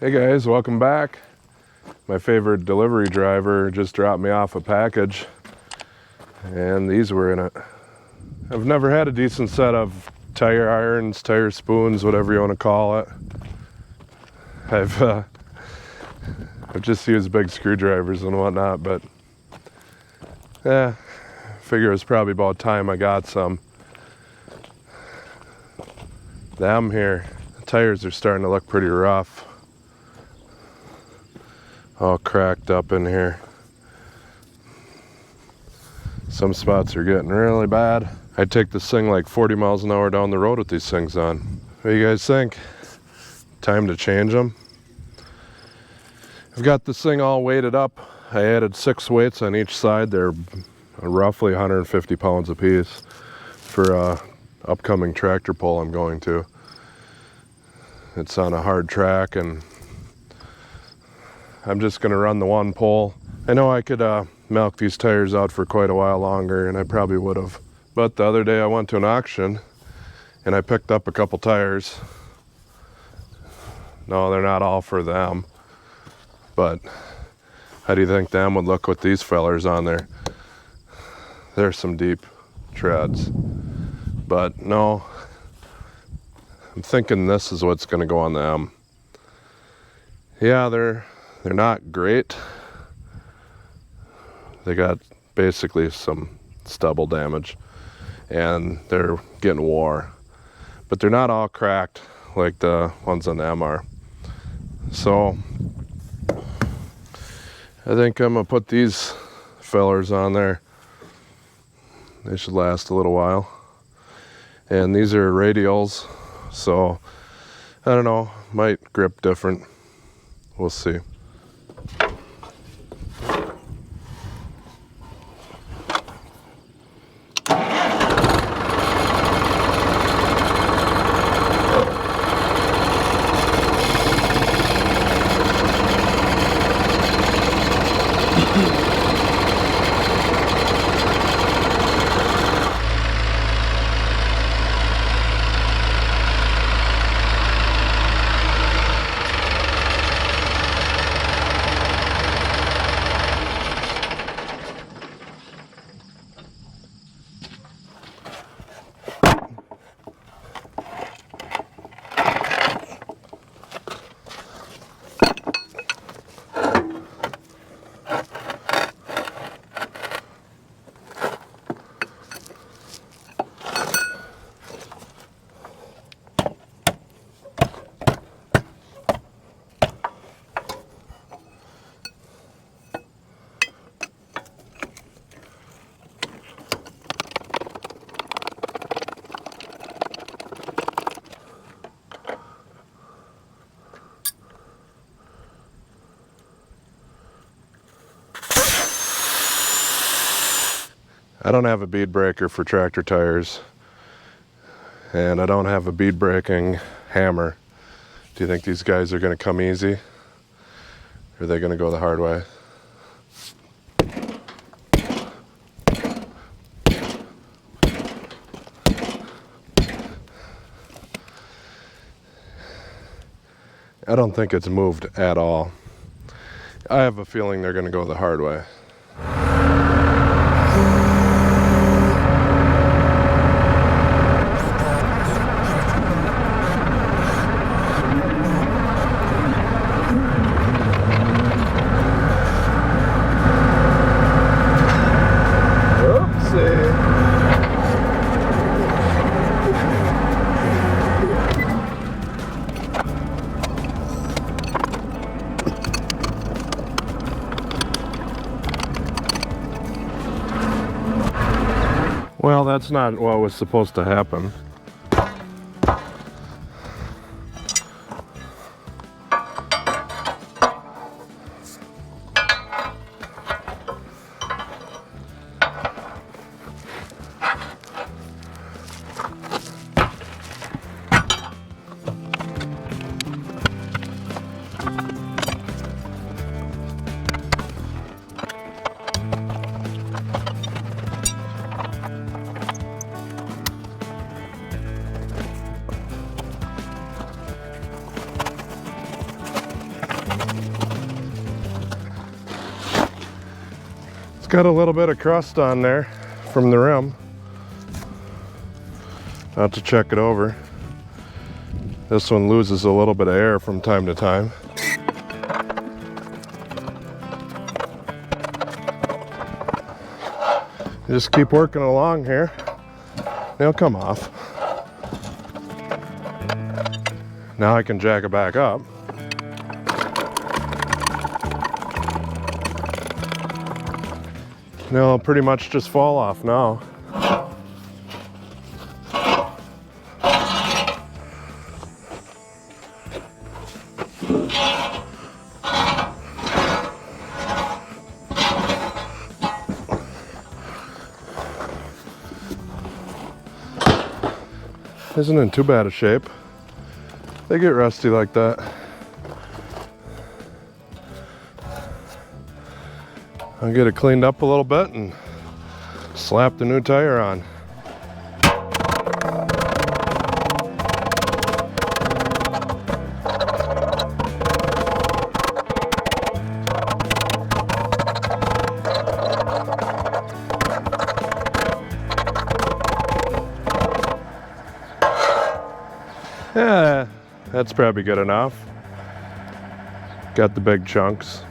Hey guys, welcome back. My favorite delivery driver just dropped me off a package and these were in it. I've never had a decent set of tire irons, tire spoons, whatever you want to call it. I've just used big screwdrivers and whatnot, but I figure it's probably about time I got some. Them here, the tires are starting to look pretty rough. All cracked up in here. Some spots are getting really bad. I take this thing like 40 miles an hour down the road with these things on. What do you guys think? Time to change them? I've got this thing all weighted up. I added 6 weights on each side. They're roughly 150 pounds a piece for a upcoming tractor pull I'm going to. It's on a hard track and I'm just gonna run the one pole. I know I could milk these tires out for quite a while longer, and I probably would have. But the other day I went to an auction and I picked up a couple tires. No, they're not all for them. But how do you think them would look with these fellers on there? There's some deep treads. But no, I'm thinking this is what's gonna go on them. Yeah, they're not great. They got basically some stubble damage and they're getting wore, but they're not all cracked like the ones on the MR. So I think I'm gonna put these fellers on there. They should last a little while. And these are radials, so I don't know, might grip different. We'll see. I don't have a bead breaker for tractor tires, and I don't have a bead breaking hammer. Do you think these guys are going to come easy? Or are they going to go the hard way? I don't think it's moved at all. I have a feeling they're going to go the hard way. Well, that's not what was supposed to happen. It's got a little bit of crust on there from the rim. I'll have to check it over. This one loses a little bit of air from time to time. Just keep working along here. They'll come off. Now I can jack it back up. They'll pretty much just fall off now. Isn't in too bad a shape. They get rusty like that. I'll get it cleaned up a little bit and slap the new tire on. Yeah, that's probably good enough. Got the big chunks.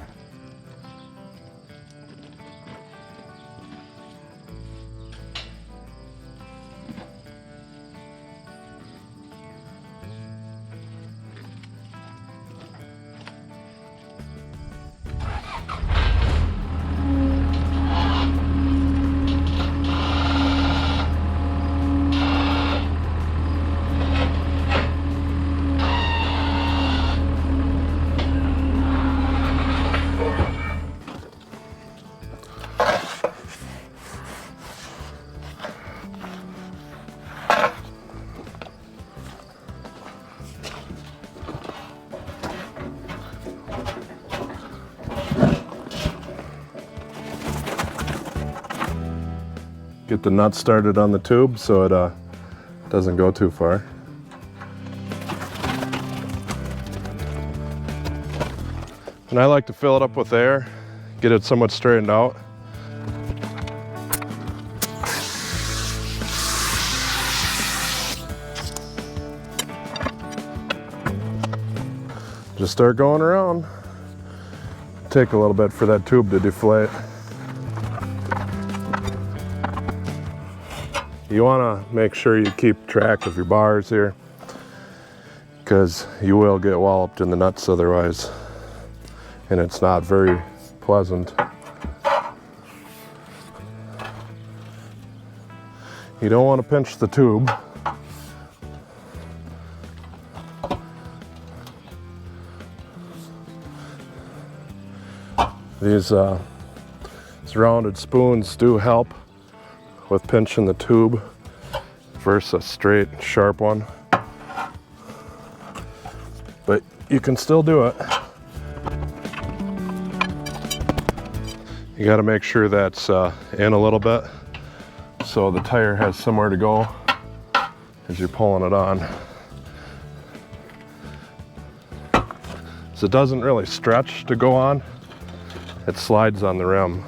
Get the nut started on the tube so it doesn't go too far. And I like to fill it up with air, get it somewhat straightened out. Just start going around. Take a little bit for that tube to deflate. You want to make sure you keep track of your bars here, because you will get walloped in the nuts otherwise, and it's not very pleasant. You don't want to pinch the tube. These rounded spoons do help with pinching the tube versus a straight, sharp one. But you can still do it. You got to make sure that's in a little bit so the tire has somewhere to go as you're pulling it on. So it doesn't really stretch to go on. It slides on the rim.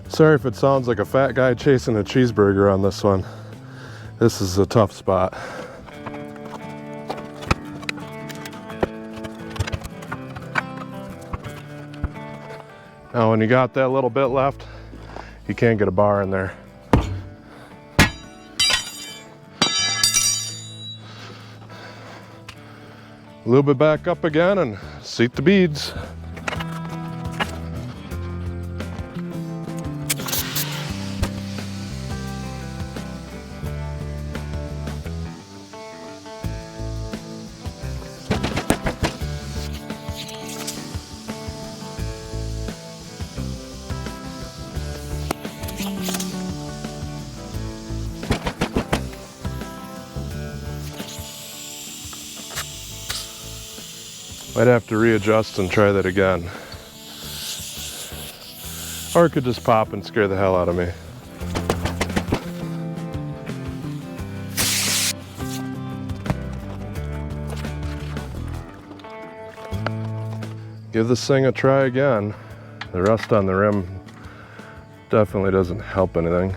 Sorry if it sounds like a fat guy chasing a cheeseburger on this one. This is a tough spot. Now when you got that little bit left, you can't get a bar in there. Lube it back up again and seat the beads. Might have to readjust and try that again. Or it could just pop and scare the hell out of me. Give this thing a try again. The rust on the rim definitely doesn't help anything.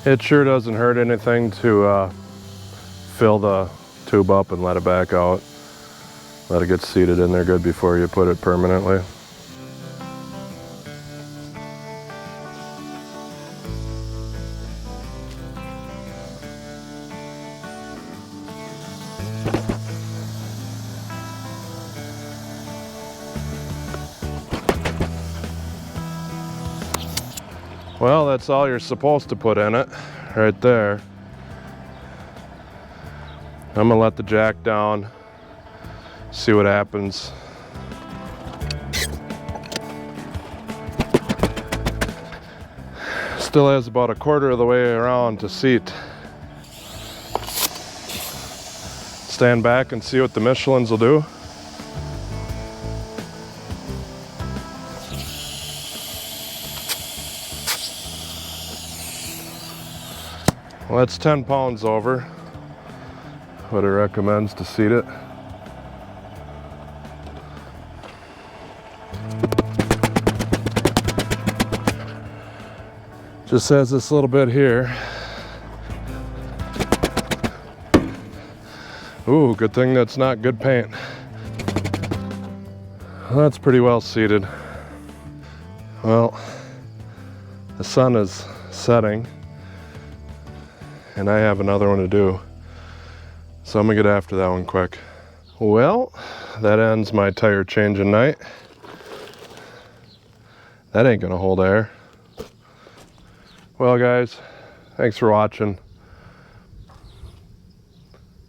It sure doesn't hurt anything to fill the tube up and let it back out. Let it get seated in there good before you put it permanently. Well, that's all you're supposed to put in it, right there. I'm gonna let the jack down, see what happens. Still has about a quarter of the way around to seat. Stand back and see what the Michelins will do. Well, that's 10 pounds over what it recommends to seat it. Just has this little bit here. Ooh, good thing that's not good paint. Well, that's pretty well seated. Well, the sun is setting and I have another one to do. So I'm gonna get after that one quick. Well, that ends my tire changing night. That ain't gonna hold air. Well guys, thanks for watching.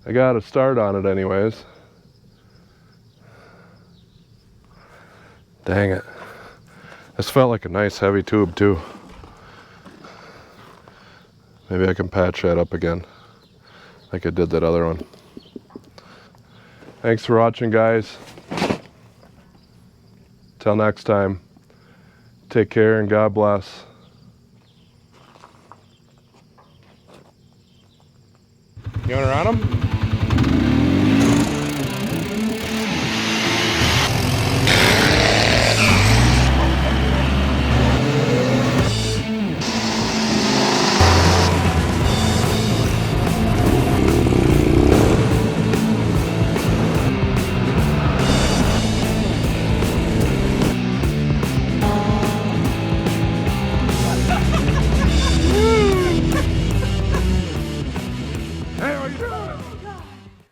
I got a start on it anyways. Dang it. This felt like a nice heavy tube too. Maybe I can patch that up again, like I did that other one. Thanks for watching, guys. Till next time, take care and God bless. You wanna run them?